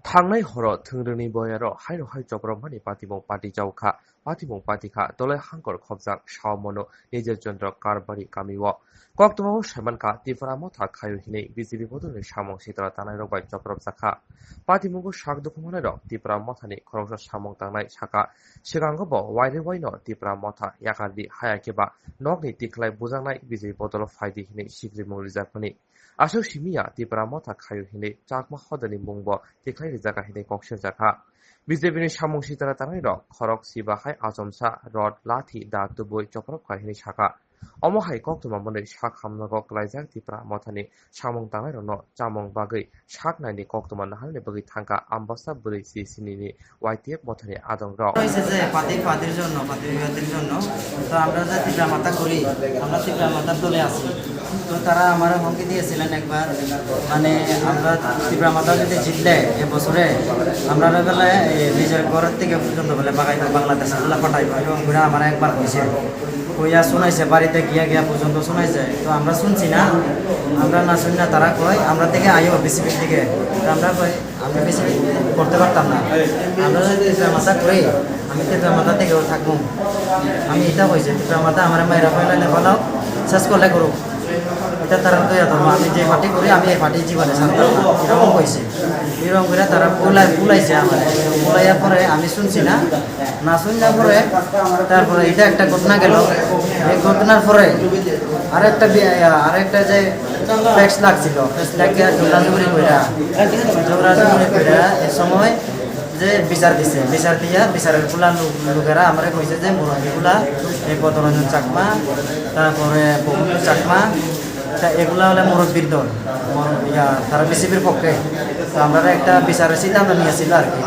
थांनाय हराव थोंजोंनि बयाराव हाय जब्रबमानि पातिमं पाति जावखा पातिमं पातिखा दलाय हांकर खबजाक सावमनो निजेर चंद्र कारबारी गामिव कक्तमाव सेमानका तिफरा मथा खायु हिनै बिजेपि बदलनि सामं सितरा तानाय रबाय जब्रब जाखा पातिमंखौ साक दुखुमानाय रक तिफरा मथानि खरंसा सामं तांनाय साका सिगांगब वाइरे वाइनो तिफरा मथा याकादि हायाकेबा नगनि तिखलाय बुजांनाय बिजेपि बदल फायदि हिनै सिग्रि मुंलिजाफोनि आसौ सिमिया तिपरा मथा खायु हिनै चाकमा हदनि मुंब तिखलाय रिजाका हिनै कक्से जाखा बिजेपिनि सामं सितरा तानाय रक खरक सिबाहाय आजमसा रड लाथि दा तुबुय चप्रब हिनै साका अमहाय कक्तमा मनै साक हामनगक लाइजाक तिपरा मथानि सामं तांनाय रनो चामं बागै साक नायनि कक्तमा नाहालनि बागै थांका आम्बासा बुरै सिसिनि वाइटिएफ मथानि आदं रक যে পাতির জন্য পাতি বিবাদের জন্য তো আমরা যে তীব্রা মাথা করি আমরা তীব্রা মাথার দলে আছি তো তারা আমার হুমকি দিয়েছিলেন একবার মানে আমরা তীব্রা মাথা যদি জিতলে এবছরে আমরা বেলায় নিজের ঘরের থেকে পর্যন্ত বলে বাংলাদেশে পাঠাইব এবং আমার একবার হয়েছে কইয়া শোনাইছে বাড়িতে গিয়া পর্যন্ত শোনাইছে তো আমরা শুনছি না আমরা না শুনি না তারা কয় আমরা থেকে আইও বিসিবির থেকে আমরা কই আমি বিসিবি করতে পারতাম না আমরা তীব্রা মাথা করি আমি তীব্রা মাথা থেকেও থাকবো আমি এটা কইছি তীব্রা মাথা আমার মায়েরা কইলে বলাও শেষ করলে করুক এটা তারা তো ধর্ম আমি যে পার্টি করি আমি এই পার্টি জীবনে ছাড়তাম না এরকম কইছে এরকম করে তারা বুলাইছে আমার বুলাইয়ার পরে আমি শুনছি না না শুনলার পরে তারপরে এটা একটা ঘটনা গেল এই ঘটনার পরে আরেকটা যে ফ্যাক্স লাগছিল ফ্যাক্স লাগিয়ে জোরাজুরি কইরা এই সময় যে বিচার দিছে বিচার দিয়া বিচারের গুলা লোকেরা আমরা কইছে যে মুরব্বীগুলা এই বদরঞ্জন চাকমা তারপরে বহুত চাকমা এগুলা হলে মুরব্বীর দল তারা বিসিবির পক্ষে তো আমরা একটা বিচারের সিদ্ধান্ত নিয়েছিল আর কি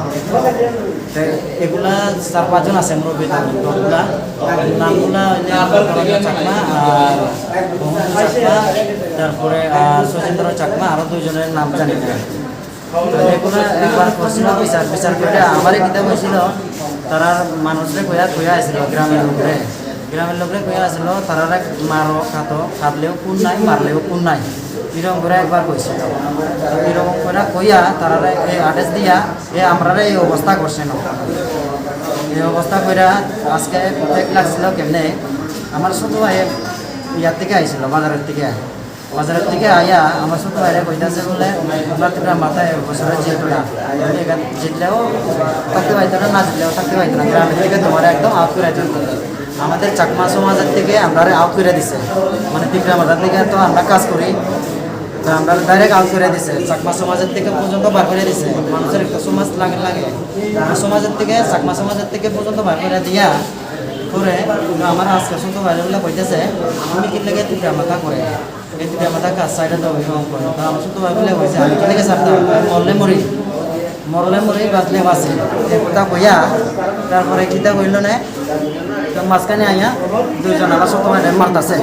এগুলা 4-5 জন আছে মুরব্বীর দলগুলা নামগুলা চাকমা আর চাকমা তারপরে সচেন্দ্র চাকমা আরো 2 জনের নাম জানি না এগুলো একবার করছিল বিচার করে আমারই কিতাব হয়েছিল তারা মানুষরে কইয়া আসছিল গ্রামের লোকরে কইয়া আসছিল তারা মারো খাটলেও কোন নাই মারলেও কোন নাই এরকম করে একবার কইছিল এরকম করে কইয়া তারা এই আদেশ দিয়া আমরা এই অবস্থা করছে না এই অবস্থা কইরা আজকে লাগছিল কেমনে আমার ছোট ভাই ইয়ার থেকে আইছিল বাজারের থেকে আইয়া আমার ছোট ভাইরা কইতাছে বলে আমরা তীব্রা মাথায় বছরে জিততো না জিতলেও থাকতে পাইতো না জিতলেও থাকতে পাইতো না গ্রামের থেকে তোমার একদম আউট করে দিত আমাদের চাকমা সমাজের থেকে আমরা আউট করে দিছে মানে তীব্রা মাথার থেকে তো আমরা কাজ করি তো আমরা ডাইরেক্ট আউট করে দিছে চাকমা সমাজের থেকে পর্যন্ত বার করে দিছে মানুষের একটা সমাজ লাগে সমাজের থেকে চাকমা সমাজের থেকে পর্যন্ত বার করে দিয়া করে আমার আজকে ছোট ভাইরা কইতেছে আমি কি লাগে তীব্রা মাথা করে এই তীব্রা মাথা কাজ সাইডে তো অভিভাবক করে তো আমার ছোট ভাই হয়েছে আমি কি লাগে ছাড়তাম মরলে মরি বাঁচলে বাঁচি এই কথা কইয়া তারপরে কিতা কইল না মাঝখানে আইয়া 2 জন আমার ছোট ভাই মারতাছে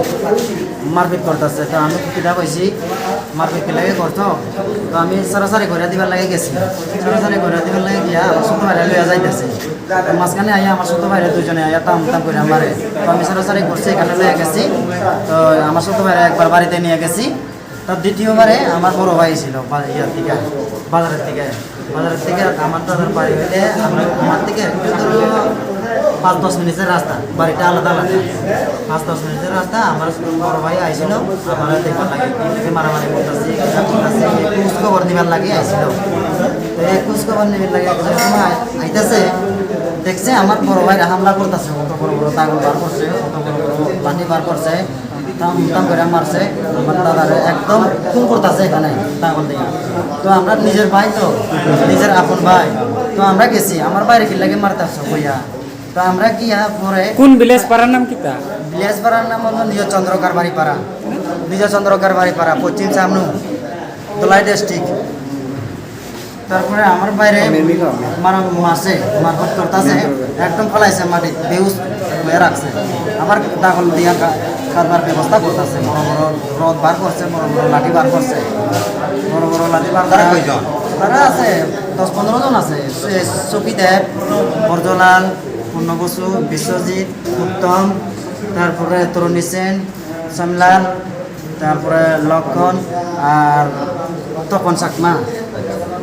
মারপিট করতেছে তো আমি কিতা কইছি মারপিট লাগে করতো তো আমি সরাসরি করে দিবার লাগে গেছি সরাসরি করে দিবার লাগে গিয়া আমার ছোট ভাইরা লইয়া যাইতেছে মাঝখানে আইয়া আমার ছোট ভাইরা 2 জনে আইয়া টাম করে মারে তো আমি সরাসরি করছি এখানে লইয়া গেছি তো আমার ছোট ভাইরা একবার বাড়িতে নিয়ে গেছি তার দ্বিতীয়বারে আমার বড় ভাই ছিল ইয়ার থেকে বাজারের থেকে আমার দাদার বাড়ি হইলে আমার থেকে 5-10 মিনিটের রাস্তা বাড়িটা আলাদা 5-10 মিনিটের রাস্তা আমার বড় ভাই আইছিল আমার দেখবার লাগে মারামারি করতেছি খোঁজ খবর নিবার লাগে আইছিল তো এই খোঁজ খবর নিবার লাগে আইতেছে দেখছে আমার বড় ভাইরা হামলা করতেছে অত বড় তাগল বার করছে অত বড় লাঠি বার করছে টাম করে মারছে আমার দাদারে একদম খুন করতেছে এখানে তাগল দিয়ে তো আমরা নিজের ভাই তো নিজের আপন ভাই তো আমরা গেছি আমার বাইরে কি লাগে মারতেছে কইয়া তো আমরা গিয়া পরে কোন ভিলেজ পাড়ার নাম কিতা ভিলেজ পাড়ার নাম হলো নিজ চন্দ্রকার বাড়ি পাড়া পশ্চিম সামনু দোলাই ডিস্ট্রিক্ট তারপরে আমার বাইরে মারছে মারফত করতেছে একদম ফলাইছে মাটি বেউস হয়ে রাখছে আবার দাগল দিয়া কারবার ব্যবস্থা করতেছে বড় রদ বার করছে বড় লাঠি বার করছে বড় লাঠি বার করা কয়জন তারা আছে 10-15 জন আছে সফিদেব বর্জলাল পূর্ণবসু বিশ্বজিৎ উত্তম তারপরে তরুণী সেন শ্যামলাল তারপরে লক্ষণ আর তপন চাকমা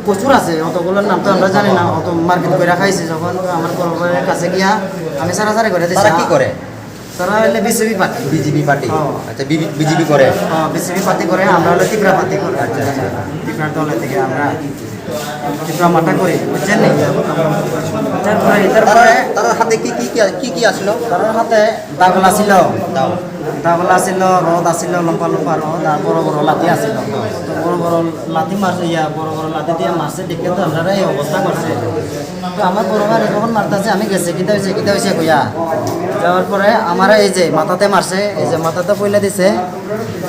প্রচুর আছে, অতগুলোর নাম তো আমরা জানি না, অত মার্কেট করে খাইছি। যখন আমার বড় ভাইয়ের কাছে গিয়া আমি সারাসারি করে দিচ্ছি। তারা কি করে? তারা হলে বিজেপি পার্টি। BJP party. হ্যাঁ। আচ্ছা, বিজেপি করে। হ্যাঁ, বিজেপি পার্টি করে, আমরা হলে ত্রিপুরা পার্টি করি। আচ্ছা, আচ্ছা। ত্রিপুরা দলের থেকে আমরা ত্রিপুরা মাঠা করি, বুঝছেন নি? তারপরে তার হাতে কি আসলো? তার হাতে দাগলা ছিল, দাও। দাগলা ছিল, রদ আছিল, লম্বা লম্বা রদ, আর বড় বড় লাঠি আছিল। তো বড় বড় লাঠি মারছে, বড় বড় লাঠি দিয়ে মারছে, দেখে তো আমরা এই অবস্থা করছে। তো আমার বড় ভাই যখন মারতেছে, আমি গেছে কিতা হয়েছে কইয়া যাওয়ার পরে আমার এই যে মাথাতে মারছে, এই যে মাথাতে পইলা দিছে,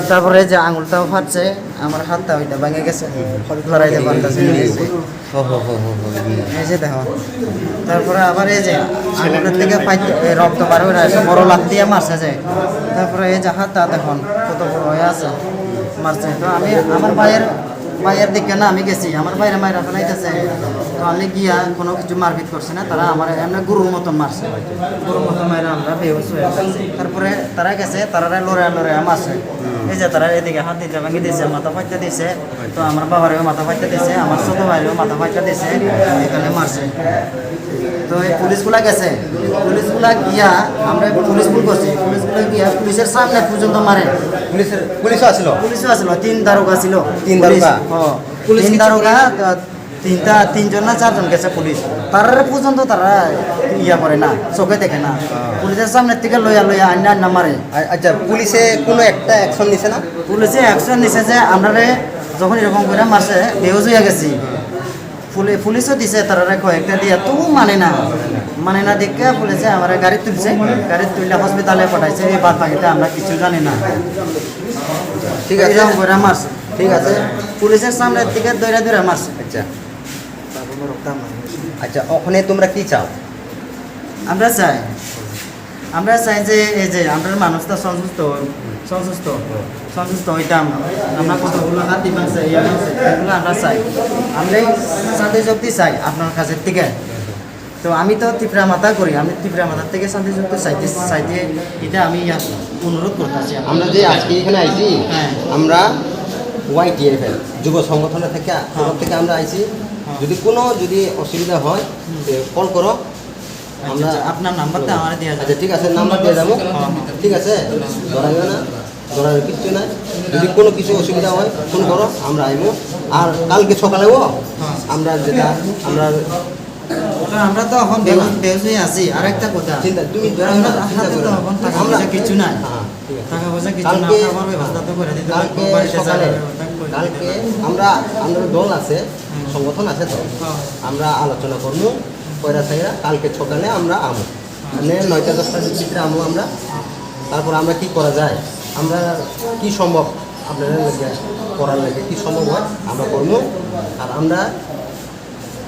তারপরে এই যে আঙুলটাও ফাটছে, আমার হাতটা ওইটা ভেঙে গেছে, ধরাইতে পারতেছে। এই যে দেখো, তারপরে আবার এই যে আঙুলের থেকে রক্ত বার হয়ে আসে, বড় লাত দিয়ে মারছে যে। তারপরে এই যে হাতটা দেখুন কত বড় হয়ে আছে, মারছে। তো আমি আমার ভাইয়ের দিকে না আমি গেছি, আমার বাইরে মায়েরা ফেলাইতেছে। তো আমি গিয়া কোনো কিছু মারপিট করছি না, তারা আমার এমনি গরুর মতন মারছে, গরুর মতন মায়েরা আমরা বেহুশ হয়ে গেছি। তারপরে তারা গেছে, তারা লড়ে মারছে। এই যে তারা এদিকে হাত দিতে ভেঙে দিয়েছে, মাথা ফাইতে দিয়েছে। তো আমার বাবারেও মাথা ফাইতে দিয়েছে, আমার ছোট ভাইয়েরও মাথা ফাইতে দিয়েছে, এখানে মারছে। তো এই পুলিশগুলা গেছে, পুলিশগুলা গিয়া আমরা পুলিশ ভুল করছি, পুলিশগুলা গিয়া পুলিশের সামনে পর্যন্ত মারে। পুলিশও আসলো? পুলিশও আসলো, 3 দারোগা ছিল। তিন দারোগা? পুলিশ 3 দারোগা, তিনজন না 4জন গেছে পুলিশ। তারা পর্যন্ত তারা ইয়া করে না, চোখে দেখে না। পুলিশের সামনের থেকে লইয়া আন্না মারে। আচ্ছা, পুলিশে কোনো একটা অ্যাকশন নিছে না? পুলিশে অ্যাকশন নিছে যে আমরা যখন এরকম করে মারছে বেহুশ হয়ে গেছি। পুলিশও দিছে, তারা কয়েকটা দিয়ে, তো মানে না দেখে পুলিশে আমার গাড়ি তুলছে, গাড়ি তুললে হসপিটালে পাঠাইছে। এই বাদ বাকিটা আমরা কিছু জানি না। ঠিক আছে, এরকম করে মারছে। ঠিক আছে। পুলিশের সামনের থেকে দৌড়ে মারছে। আচ্ছা আচ্ছা, ওখানে তোমরা কি চাও? আমরা চাই যে এই যে আমরা মানুষটা সন্তুষ্ট হইতাম। আমরা কতগুলো হাতি মাংস এগুলো আমরা চাই, আমরা শান্তি শক্তি চাই আপনার কাছের থেকে। তো আমি তো ত্রিপুরা মাথা করি, আমি ত্রিপুরা মাথার থেকে শান্তি শক্তি চাইতে এটা আমি অনুরোধ করতেছি। আমরা যে আজকে এখানে আইছি, হ্যাঁ। আমরা YTFL যুব সংগঠনের থেকে আমরা আইছি। যদি অসুবিধা হয় কল করো, আমরা আপনার নাম্বারটা আমার দিয়ে যাবে। আচ্ছা, ঠিক আছে, নাম্বার দিয়ে যাবো। ঠিক আছে, ধরাইবে না, ধরার কিচ্ছু নাই। যদি কোনো কিছু অসুবিধা হয় ফোন করো, আমরা আইবো। আর কালকে সকালেও আমরা আমরা তো এখন বেউসে আছি। আর একটা কথা, তুমি আমরা হাতে তো এখন টাকা পয়সা কিছু নাই, ঠিক আছে। টাকা পয়সা কিছু না, আমার ব্যবস্থা তো করে দিতে কালকে সকালে আমরা দল আছে, সংগঠন আছে, তো আমরা আলোচনা করবো কয়রা সাইরা। কালকে সকালে আমরা আমো, মানে 9টা-10টার ভিতরে আমো আমরা। তারপর আমরা কি করা যায়, আমরা কি সম্ভব আপনাদের করার লাগে, কি সম্ভব হয় আমরা করবো। আর আমরা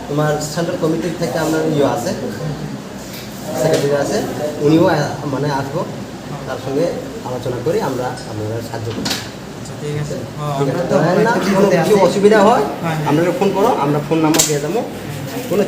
তোমার সেন্ট্রাল কমিটির থেকে আমরা আছে, সেক্রেটারি আছে, উনিও মানে আসবো, তার সঙ্গে আলোচনা করি, আমরা আপনাদের সাহায্য করি। ঠিক আছে, ঠিক আছে, কোনো কিছু অসুবিধা হয় আপনারা ফোন করো, আমরা ফোন নাম্বার দিয়ে দেবো। কোনো